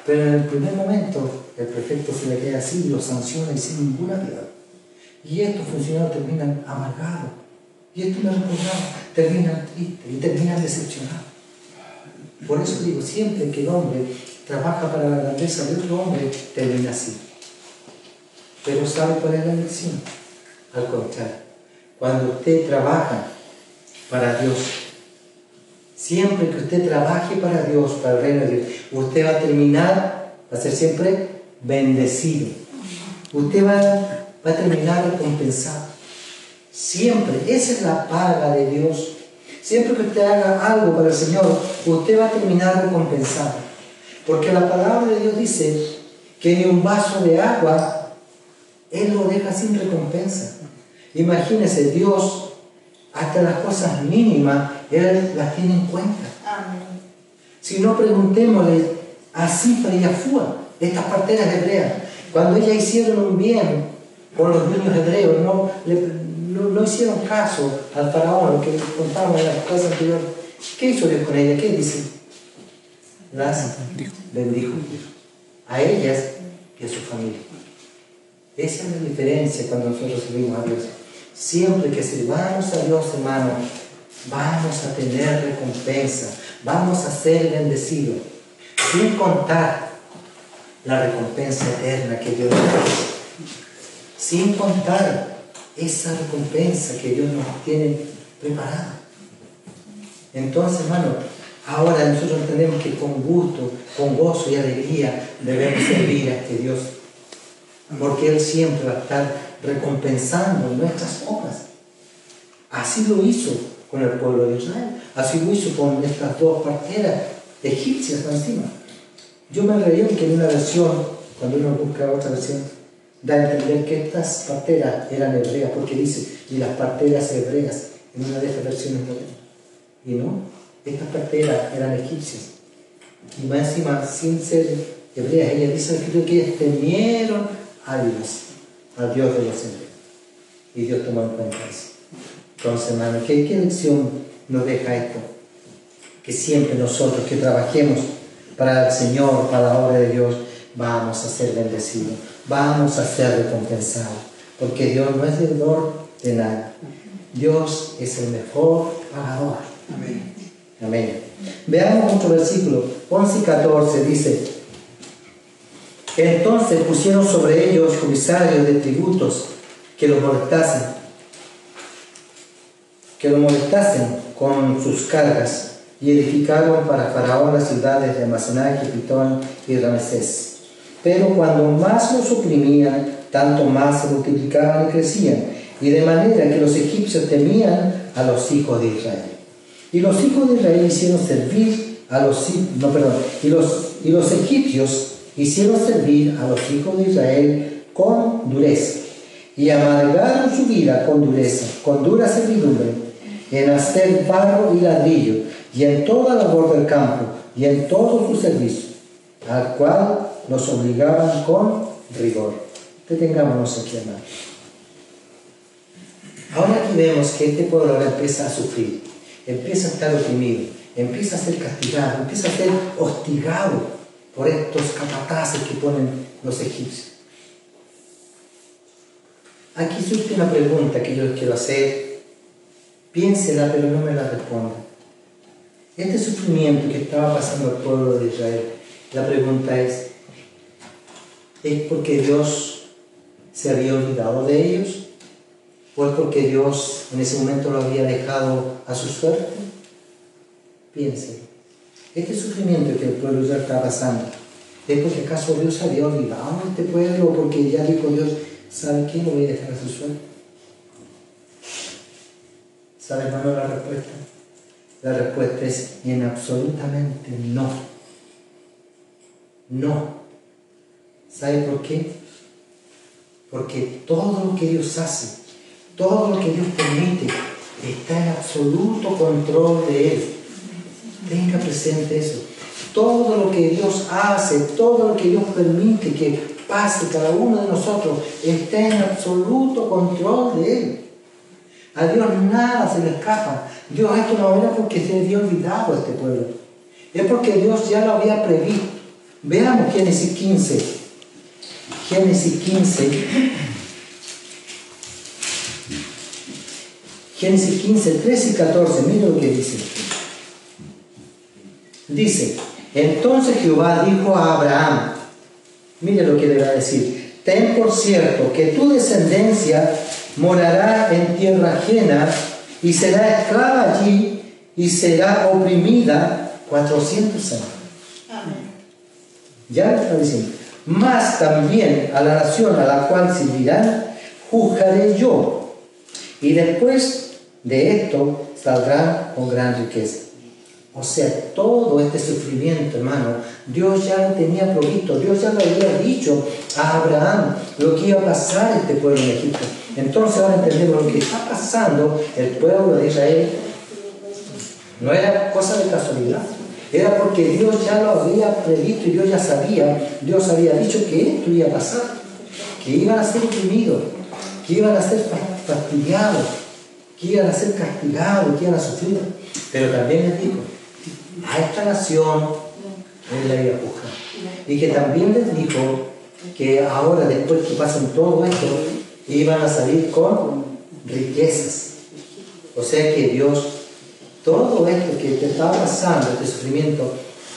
Pero en el primer momento el prefecto se le queda así y lo sanciona y sin ninguna piedad. Y estos funcionarios terminan amargados, y estos reprobados terminan tristes y terminan decepcionados. Por eso digo, siempre que el hombre trabaja para la grandeza de otro hombre, termina así. Pero ¿sabe cuál es la lección? Al contrario, cuando usted trabaja para Dios, siempre que usted trabaje para Dios, para el reino de Dios, usted va a terminar, va a ser siempre bendecido. Usted va a terminar recompensado. Siempre, esa es la paga de Dios. Siempre que usted haga algo para el Señor, usted va a terminar recompensado. Porque la palabra de Dios dice que ni un vaso de agua Él lo deja sin recompensa. Imagínese, Dios, hasta las cosas mínimas, Él las tiene en cuenta. Amén. Si no, preguntémosle a Cifra y a Fua, estas parteras hebreas, cuando ellas hicieron un bien con los niños hebreos, no hicieron caso al faraón, lo que contábamos en las clases anteriores. ¿Qué hizo Dios con ellas? ¿Qué dice? Las bendijo a ellas y a su familia. Esa es la diferencia cuando nosotros servimos a Dios. Siempre que sirvamos a Dios, hermano, vamos a tener recompensa, vamos a ser bendecidos, sin contar la recompensa eterna que Dios nos da, sin contar esa recompensa que Dios nos tiene preparada. Entonces, hermano, ahora nosotros entendemos que con gusto, con gozo y alegría debemos servir a este Dios, porque Él siempre va a estar recompensando nuestras obras. Así lo hizo con el pueblo de Israel, así lo hizo con estas dos parteras egipcias encima. Yo me reí que en una versión, cuando uno busca otra versión, da a entender que estas parteras eran hebreas, porque dice, y las parteras hebreas, en una de estas versiones modernas. Y no, estas parteras eran egipcias. Y más encima, sin ser hebreas, ella dice que ellas temieron a Dios, al Dios de los hebreos. Y Dios tomó en cuenta eso. Entonces, hermano, ¿qué lección nos deja esto? Que siempre nosotros que trabajemos para el Señor, para la obra de Dios, vamos a ser bendecidos, vamos a ser recompensados, porque Dios no es deudor de nada. Dios es el mejor pagador. Amén. Amén. Veamos otro versículo, 11 y 14, dice: entonces pusieron sobre ellos comisarios de tributos que los molestasen con sus cargas, y edificaron para Faraón las ciudades de almacenaje, Pitón y Ramsés. Pero cuando más los oprimían, tanto más se multiplicaban y crecían, y de manera que los egipcios temían a los hijos de Israel. Y los hijos de Israel hicieron servir a los egipcios hicieron servir a los hijos de Israel con dureza, y amargaron su vida con dureza, con dura servidumbre, en hacer barro y ladrillo, y en toda labor del campo, y en todo su servicio, al cual los obligaban con rigor. Detengámonos aquí, hermano. Ahora aquí vemos que este pueblo ahora empieza a sufrir, empieza a estar oprimido, empieza a ser castigado, empieza a ser hostigado por estos capataces que ponen los egipcios. Aquí surge una pregunta que yo les quiero hacer. Piénsela, pero no me la responda. Este sufrimiento que estaba pasando al pueblo de Israel, la pregunta ¿es porque Dios se había olvidado de ellos? ¿O es porque Dios en ese momento lo había dejado a su suerte? Piénselo. Este sufrimiento que el pueblo de Israel está pasando, ¿es porque acaso Dios había olvidado a este pueblo? ¿O porque ya dijo Dios, ¿sabe qué? Lo voy a dejar a su suerte? ¿Sabe, hermano, la respuesta? La respuesta es en absolutamente no. No. ¿Sabe por qué? Porque todo lo que Dios hace, todo lo que Dios permite, está en absoluto control de Él. Tenga presente eso. Todo lo que Dios hace, todo lo que Dios permite que pase cada uno de nosotros, está en absoluto control de Él. A Dios nada se le escapa. Dios esto no era porque se había olvidado a este pueblo. Es porque Dios ya lo había previsto. Veamos Génesis 15. Génesis 15. Génesis 15, 13 y 14. Mira lo que dice. Dice, entonces Jehová dijo a Abraham, mire lo que le va a decir, ten por cierto que tu descendencia morará en tierra ajena y será esclava allí y será oprimida 400 años. Amén. Ya lo está diciendo. Mas también a la nación a la cual servirán, juzgaré yo. Y después de esto saldrán con gran riqueza. O sea, todo este sufrimiento, hermano, Dios ya lo tenía provisto. Dios ya lo había dicho a Abraham lo que iba a pasar a este pueblo en Egipto. Entonces ahora entendemos lo que está pasando el pueblo de Israel. No era cosa de casualidad. Era porque Dios ya lo había previsto y Dios ya sabía, Dios había dicho que esto iba a pasar, que iban a ser oprimidos, que iban a ser fastidiados, que iban a ser castigados, que iban a sufrir. Pero también les dijo, a esta nación Él la iba a juzgar. Y que también les dijo que ahora, después que pasen todo esto, iban a salir con riquezas. O sea que Dios, todo esto que te está pasando, este sufrimiento,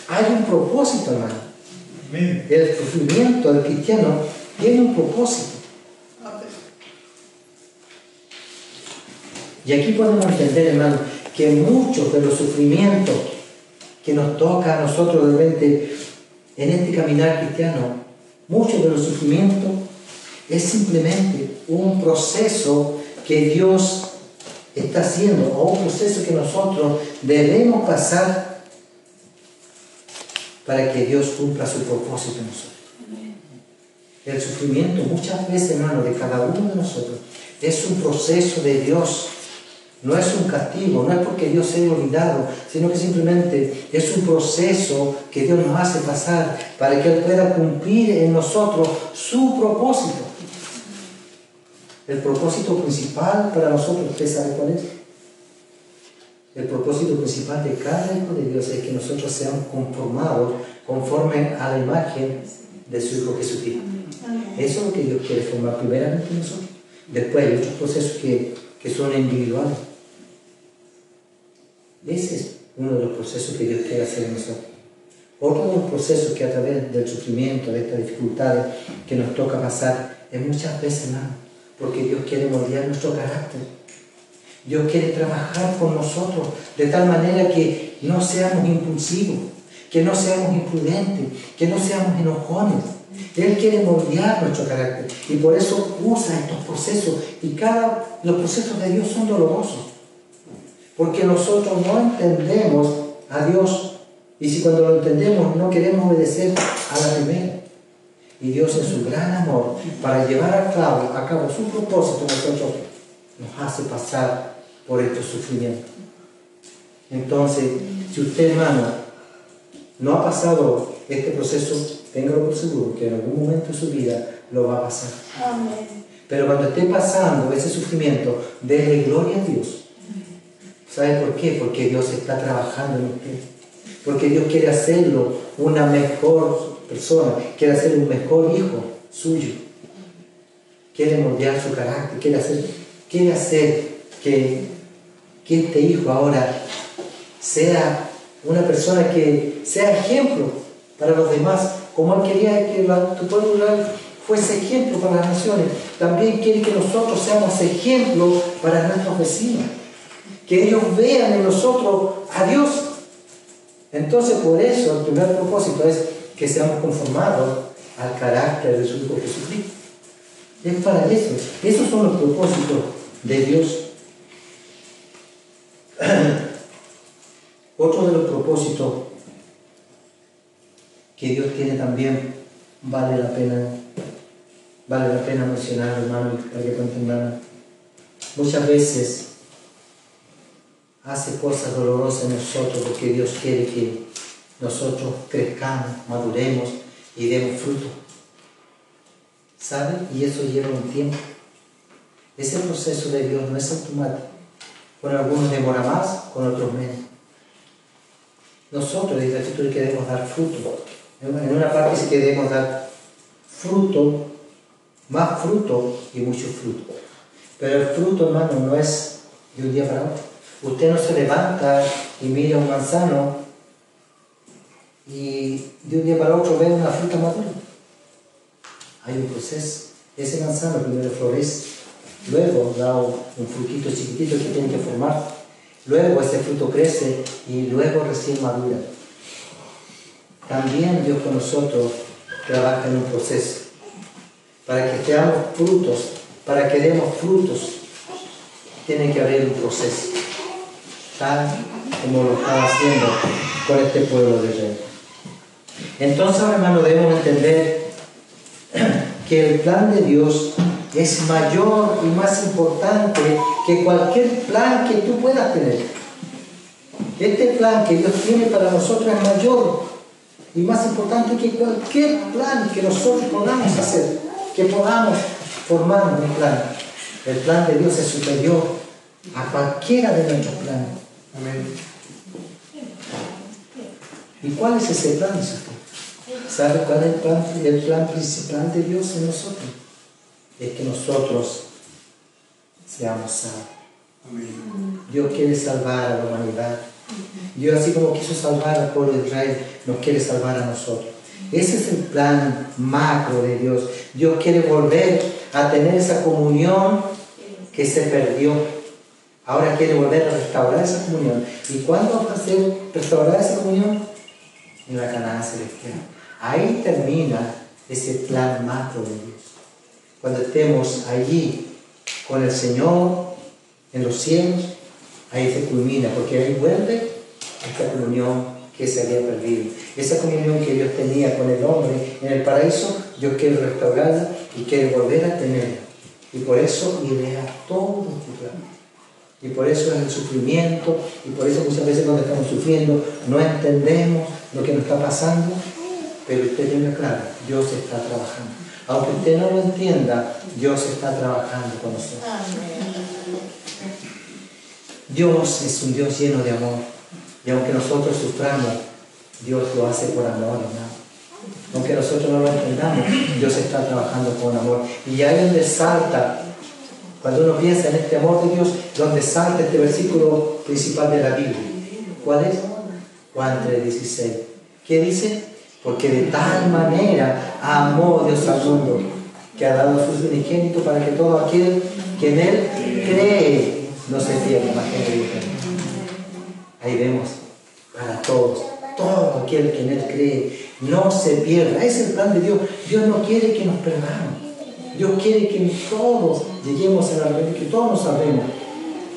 hay un propósito, hermano. El sufrimiento del cristiano tiene un propósito. Y aquí podemos entender, hermano, que muchos de los sufrimientos que nos toca a nosotros de repente en este caminar cristiano, muchos de los sufrimientos es simplemente un proceso que Dios está haciendo, o un proceso que nosotros debemos pasar para que Dios cumpla su propósito en nosotros. El sufrimiento muchas veces, hermano, de cada uno de nosotros es un proceso de Dios. No es un castigo, no es porque Dios se haya olvidado, sino que simplemente es un proceso que Dios nos hace pasar para que Él pueda cumplir en nosotros su propósito. El propósito principal para nosotros, ¿usted sabe cuál es? El propósito principal de cada hijo de Dios es que nosotros seamos conformados conforme a la imagen de su Hijo Jesucristo. Eso es lo que Dios quiere formar primeramente en nosotros. Después hay otros procesos que son individuales. Ese es uno de los procesos que Dios quiere hacer en nosotros. Otro de los procesos que a través del sufrimiento, de estas dificultades que nos toca pasar, es muchas veces, hermano, porque Dios quiere moldear nuestro carácter. Dios quiere trabajar con nosotros de tal manera que no seamos impulsivos, que no seamos imprudentes, que no seamos enojones. Él quiere moldear nuestro carácter y por eso usa estos procesos. Y los procesos de Dios son dolorosos, porque nosotros no entendemos a Dios, y si cuando lo entendemos no queremos obedecer a la primera. Y Dios, en su gran amor, para llevar a cabo su propósito en nosotros, nos hace pasar por estos sufrimientos. Entonces, si usted, hermano, no ha pasado este proceso, téngalo por seguro que en algún momento de su vida lo va a pasar. Amén. Pero cuando esté pasando ese sufrimiento, déle gloria a Dios. ¿Sabe por qué? Porque Dios está trabajando en usted. Porque Dios quiere hacerlo una mejor persona, quiere hacer un mejor hijo suyo. Quiere moldear su carácter, quiere hacer que este hijo ahora sea una persona que sea ejemplo para los demás, como Él quería que tu pueblo Israel fuese ejemplo para las naciones. También quiere que nosotros seamos ejemplo para nuestros vecinos, que ellos vean en nosotros a Dios. Entonces, por eso el primer propósito es que seamos conformados al carácter de su Hijo Jesucristo. Es para eso. Esos son los propósitos de Dios. Otro de los propósitos que Dios tiene también vale la pena mencionar, hermano, para que entendamos. Muchas veces hace cosas dolorosas en nosotros porque Dios quiere que nosotros crezcamos, maduremos y demos fruto. ¿Sabe? Y eso lleva un tiempo. Ese proceso de Dios no es automático. Con algunos demora más, con otros menos. Nosotros, dice la Escritura, queremos dar fruto. En una parte sí queremos dar fruto, más fruto y mucho fruto. Pero el fruto, hermano, no es de un día para otro. Usted no se levanta y mira un manzano y de un día para otro ve una fruta madura. Hay un proceso. Ese manzano primero florece, luego da un frutito chiquitito que tiene que formar, luego ese fruto crece y luego recién madura. También Dios con nosotros trabaja en un proceso. Para que seamos frutos, para que demos frutos, tiene que haber un proceso, tal como lo está haciendo con este pueblo de Israel. Entonces, hermano, debemos entender que el plan de Dios es mayor y más importante que cualquier plan que tú puedas tener. Este plan que Dios tiene para nosotros es mayor y más importante que cualquier plan que nosotros podamos hacer, que podamos formar un plan. El plan de Dios es superior a cualquiera de nuestros planes. Amén. ¿Y cuál es ese plan? ¿Sabe cuál es el plan principal de Dios en nosotros? Es que nosotros seamos salvos. Amén. Dios quiere salvar a la humanidad. Dios, así como quiso salvar al pueblo de Israel, nos quiere salvar a nosotros. Ese es el plan macro de Dios. Dios quiere volver a tener esa comunión que se perdió. Ahora quiere volver a restaurar esa comunión. ¿Y cuándo va a ser restaurar esa comunión? En la Canaán celestial. Ahí termina ese plan macro de Dios. Cuando estemos allí con el Señor en los cielos, ahí se culmina, porque ahí vuelve esta comunión que se había perdido. Esa comunión que Dios tenía con el hombre en el paraíso, Dios quiere restaurarla y quiere volver a tenerla. Y por eso idea todo este plan. Y por eso es el sufrimiento, y por eso muchas veces cuando estamos sufriendo no entendemos lo que nos está pasando, pero usted tenga claro, Dios está trabajando. Aunque usted no lo entienda, Dios está trabajando con nosotros. Dios es un Dios lleno de amor. Y aunque nosotros suframos, Dios lo hace por amor, hermano. Aunque nosotros no lo entendamos, Dios está trabajando con amor. Y ahí donde salta, cuando uno piensa en este amor de Dios, donde salta este versículo principal de la Biblia. ¿Cuál es? Juan 3:16. ¿Qué dice? Porque de tal manera amó Dios al mundo, que ha dado a su unigénito para que todo aquel que en Él cree no se pierda, más que en Él. Ahí vemos, para todos, todo aquel que en Él cree no se pierda. Ese es el plan de Dios. Dios no quiere que nos perdamos. Dios quiere que todos lleguemos a la realidad, que todos nos salvemos.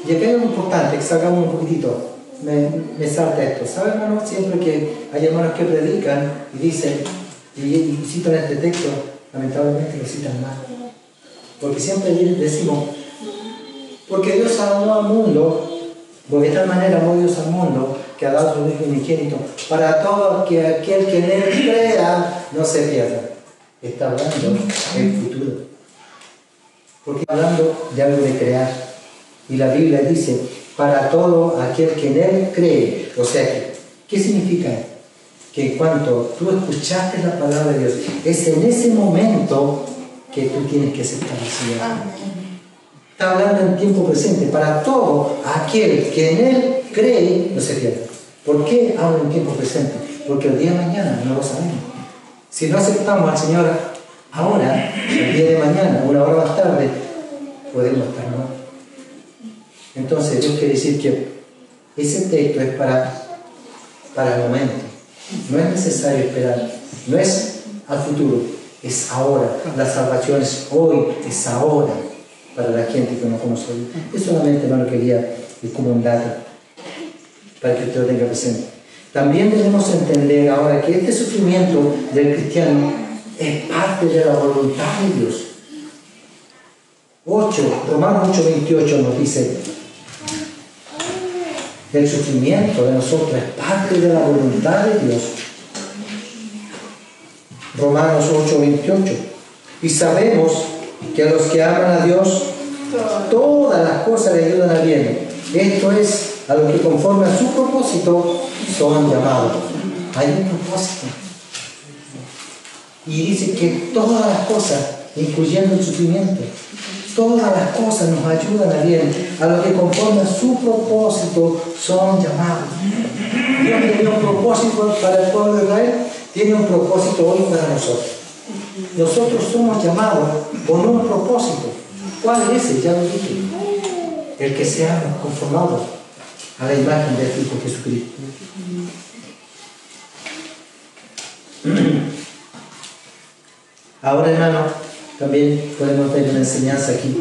Y acá es muy importante que salgamos un poquitito. Me salta esto. ¿Sabe, hermano? Siempre que hay hermanos que predican y dicen, y citan este texto, lamentablemente lo citan mal. Porque siempre decimos, porque Dios amó al mundo, porque de tal manera amó Dios al mundo, que ha dado su Hijo unigénito, para todo aquel que en Él crea, no se pierda. Está hablando del futuro. Porque está hablando de algo de crear. Y la Biblia dice, para todo aquel que en Él cree. O sea, ¿qué significa? Que en cuanto tú escuchaste la palabra de Dios, es en ese momento que tú tienes que aceptar al Señor. Está hablando en tiempo presente. Para todo aquel que en Él cree, no se pierda. ¿Por qué habla en tiempo presente? Porque el día de mañana no lo sabemos. Si no aceptamos al Señor ahora, el día de mañana, una hora más tarde, podemos estar muertos. Entonces Dios quiere decir que ese texto es para el momento. No es necesario esperar. No es al futuro. Es ahora. La salvación es hoy. Es ahora. Para la gente que no conoce a Dios. Yo solamente no lo quería como un dato. Para que usted lo tenga presente. También debemos entender ahora que este sufrimiento del cristiano es parte de la voluntad de Dios. Romanos 8:28 nos dice, el sufrimiento de nosotros es parte de la voluntad de Dios. Romanos 8:28. Y sabemos que a los que aman a Dios, Todas las cosas le ayudan a bien. Esto es a los que conforme a su propósito son llamados. Hay un propósito. Y dice que todas las cosas, incluyendo el sufrimiento, todas las cosas nos ayudan a bien. A los que conforme a su propósito son llamados. Dios tenía un propósito para el pueblo de Israel, tiene un propósito hoy para nosotros. Nosotros somos llamados con un propósito. ¿Cuál es ese? Ya lo dije. El que seamos conformados a la imagen del Hijo Jesucristo. Ahora, hermano, también podemos ver una enseñanza aquí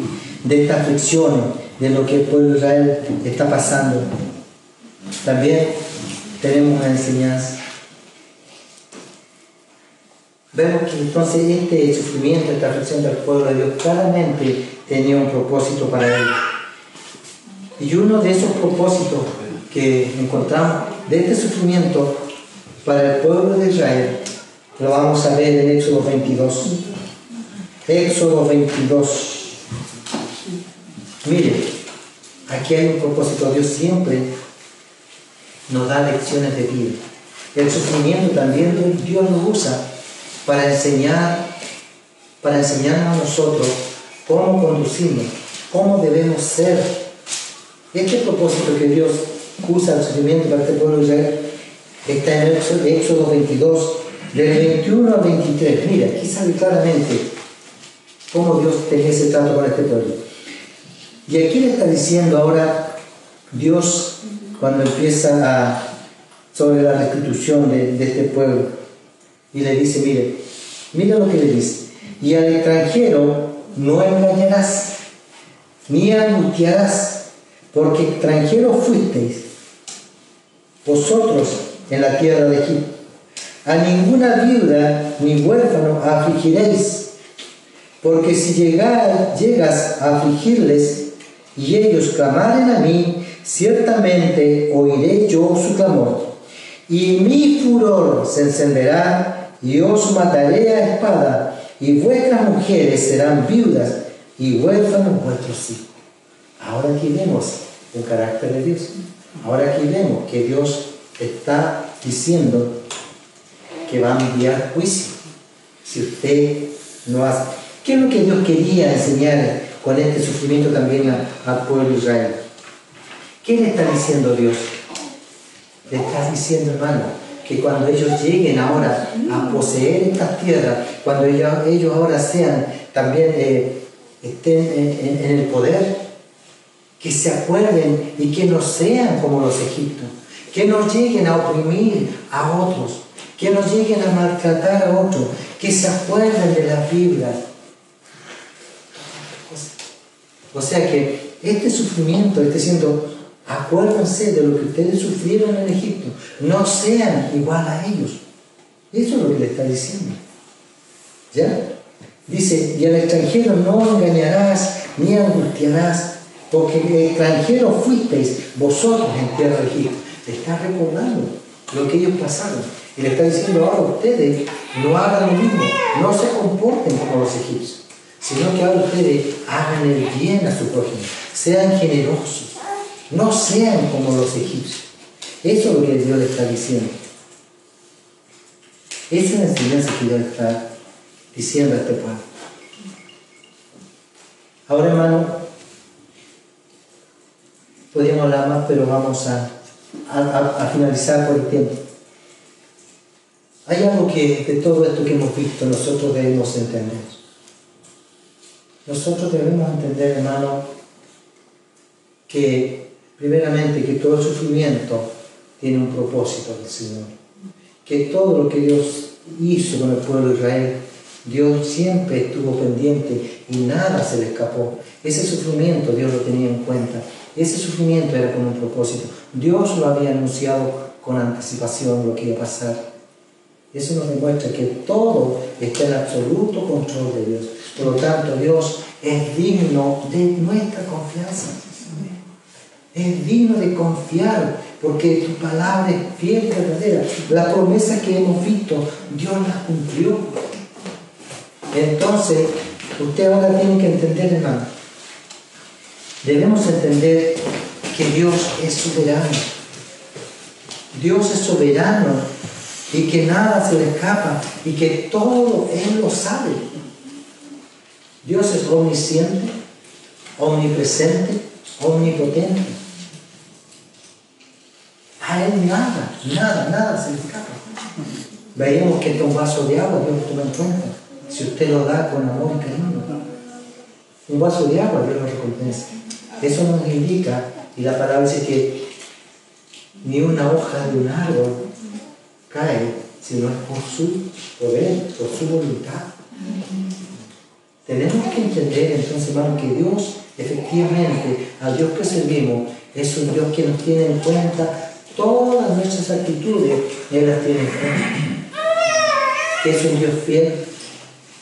de esta aflicción, de lo que el pueblo de Israel está pasando. También tenemos una enseñanza. Vemos que entonces este sufrimiento, esta aflicción del pueblo de Dios claramente tenía un propósito para él. Y uno de esos propósitos que encontramos de este sufrimiento para el pueblo de Israel lo vamos a ver en Éxodo 22. Éxodo 22. Mire, aquí hay un propósito. Dios siempre nos da lecciones de vida. El sufrimiento también Dios lo usa para enseñarnos a nosotros cómo conducirnos, cómo debemos ser. Este propósito que Dios usa el sufrimiento para este pueblo de Israel está en Éxodo 22, del 21 al 23. Mira, aquí sale claramente cómo Dios tenía ese trato con este pueblo. Y aquí le está diciendo ahora Dios, cuando empieza sobre la restitución de este pueblo, y le dice, mira lo que le dice: y al extranjero no engañarás, ni angustiarás, porque extranjeros fuisteis vosotros en la tierra de Egipto. A ninguna viuda ni huérfano afligiréis, porque si llegas a afligirles y ellos clamaren a mí, ciertamente oiré yo su clamor, y mi furor se encenderá y os mataré a espada, y vuestras mujeres serán viudas y huérfanos vuestros hijos. Ahora aquí vemos el carácter de Dios. Ahora aquí vemos que Dios está diciendo que va a enviar juicio si usted no hace. ¿Qué es lo que Dios quería enseñar con este sufrimiento también al pueblo de Israel? ¿Qué le está diciendo Dios? Le está diciendo, hermano, que cuando ellos lleguen ahora a poseer estas tierras, cuando ellos ahora sean también estén en el poder, que se acuerden y que no sean como los egipcios, que no lleguen a oprimir a otros, que no lleguen a maltratar a otros, que se acuerden de las Biblias. O sea que este sufrimiento está diciendo, acuérdense de lo que ustedes sufrieron en Egipto, no sean igual a ellos. Eso es lo que le está diciendo. ¿Ya? Dice, y al extranjero no engañarás ni angustiarás, porque extranjeros fuisteis vosotros en tierra de Egipto. Le está recordando lo que ellos pasaron. Y le está diciendo ahora ustedes no hagan lo mismo, no se comporten como los egipcios, sino que ahora ustedes hagan el bien a su prójimo, sean generosos, no sean como los egipcios. Eso es lo que Dios le está diciendo. Esa es la enseñanza que Dios está diciendo a este pueblo. Ahora, hermano, podríamos hablar más, pero vamos a finalizar por el tiempo. Hay algo que de todo esto que hemos visto nosotros debemos entender. Nosotros debemos entender, hermano, que primeramente que todo sufrimiento tiene un propósito del Señor. Que todo lo que Dios hizo con el pueblo de Israel, Dios siempre estuvo pendiente y nada se le escapó. Ese sufrimiento Dios lo tenía en cuenta. Ese sufrimiento era con un propósito. Dios lo había anunciado con anticipación lo que iba a pasar. Eso nos demuestra que todo está en absoluto control de Dios. Por lo tanto, Dios es digno de nuestra confianza. Es digno de confiar, porque tu palabra es fiel y verdadera. La promesa que hemos visto, Dios la cumplió. Entonces, usted ahora tiene que entender, hermano, Debemos entender que Dios es soberano. Dios es soberano y que nada se le escapa y que todo Él lo sabe. Dios es omnisciente, omnipresente, omnipotente. A Él nada se le escapa. Veíamos que un vaso de agua Dios lo toma en cuenta. Si usted lo da con amor y cariño, un vaso de agua Dios lo recompensa. Eso nos indica, y la palabra dice que ni una hoja de un árbol cae si no es por su poder, por su voluntad. Tenemos que entender entonces, hermano, que Dios, efectivamente, al Dios que servimos, es un Dios que nos tiene en cuenta todas nuestras actitudes, Él las tiene en cuenta. Que es un Dios fiel,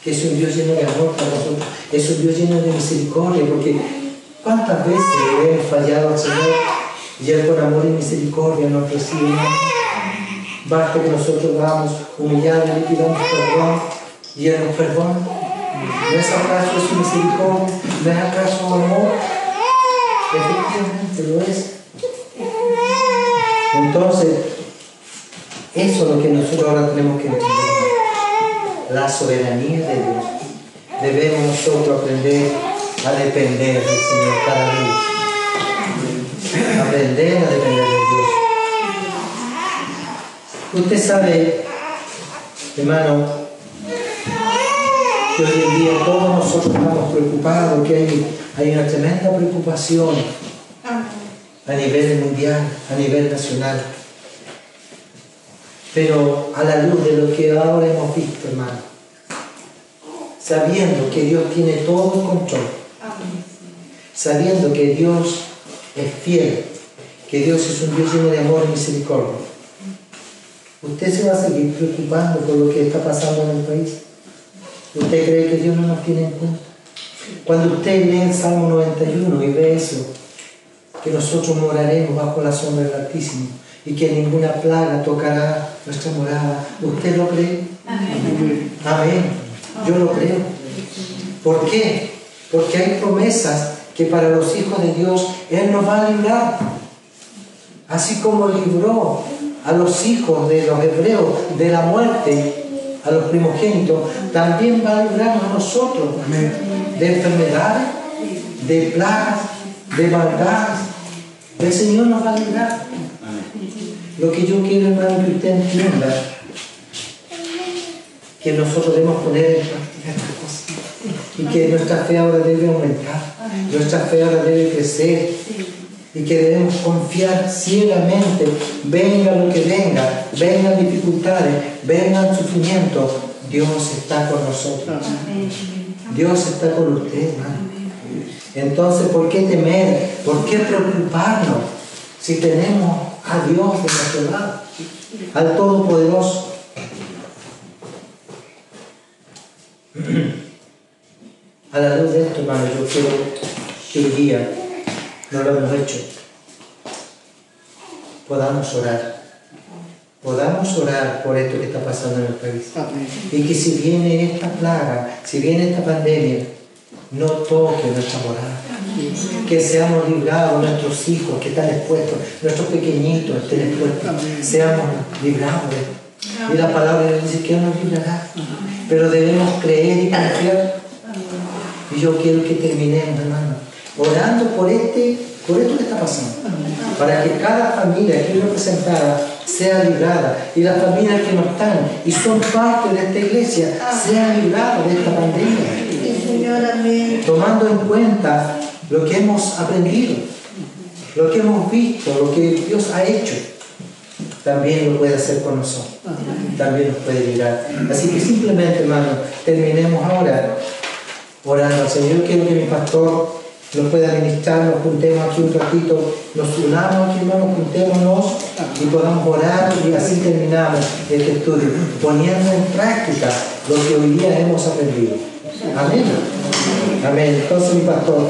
que es un Dios lleno de amor para nosotros, es un Dios lleno de misericordia, porque ¿cuántas veces le hemos fallado al Señor y Él con amor y misericordia nos recibe? Basta que nosotros vamos humillados y le pidamos perdón y Él nos perdona. ¿No es acaso su misericordia? ¿No es acaso amor? Efectivamente lo es. Entonces, eso es lo que nosotros ahora tenemos que entender. La soberanía de Dios. Debemos nosotros aprender a depender del Señor cada día. Aprender a depender de Dios. Usted sabe, hermano, que hoy en día todos nosotros estamos preocupados, que hay una tremenda preocupación a nivel mundial, a nivel nacional. Pero a la luz de lo que ahora hemos visto, hermano, sabiendo que Dios tiene todo el control, sabiendo que Dios es fiel, que Dios es un Dios lleno de amor y misericordia, ¿usted se va a seguir preocupando por lo que está pasando en el país? ¿Usted cree que Dios no nos tiene en cuenta? Cuando usted lee el Salmo 91 y ve eso, que nosotros moraremos bajo la sombra del Altísimo y que ninguna plaga tocará nuestra morada, ¿usted lo cree? Amén. Amén. Yo lo creo. ¿Por qué? Porque hay promesas que para los hijos de Dios Él nos va a librar. Así como libró a los hijos de los hebreos de la muerte, a los primogénitos, también va a librarnos a nosotros de enfermedades, de plagas, de maldades. El Señor nos va a librar. Lo que yo quiero, hermano, que usted entienda, que nosotros debemos poner en práctica estas cosas y que nuestra fe ahora debe aumentar, nuestra fe ahora debe crecer y que debemos confiar ciegamente, venga lo que venga, vengan dificultades, vengan sufrimientos, Dios está con nosotros. Dios está con usted, hermano. Entonces, ¿por qué temer? ¿Por qué preocuparnos si tenemos a Dios de nuestro lado, al Todopoderoso? A la luz de esto, hermano, yo quiero que hoy día, no lo hemos hecho, podamos orar por esto que está pasando en el país. Y que si viene esta plaga, si viene esta pandemia, no toque nuestra morada. Que seamos librados, nuestros hijos que están expuestos, nuestros pequeñitos estén expuestos, seamos librados de esto. Y la palabra dice que Él nos librará, pero debemos creer y confiar. Y yo quiero que terminemos, hermano, orando por esto que está pasando, para que cada familia aquí representada sea librada, y las familias que no están y son parte de esta iglesia sean libradas de esta pandemia, tomando en cuenta lo que hemos aprendido, lo que hemos visto, lo que Dios ha hecho. También lo puede hacer con nosotros, también nos puede librar. Así que simplemente, hermano, terminemos ahora orando al Señor. Yo quiero que mi pastor nos pueda ministrar, nos juntemos aquí un ratito, nos unamos aquí, hermanos, juntémonos y podamos orar, y así terminamos este estudio, poniendo en práctica lo que hoy día hemos aprendido. Amén. Amén. Entonces, mi pastor.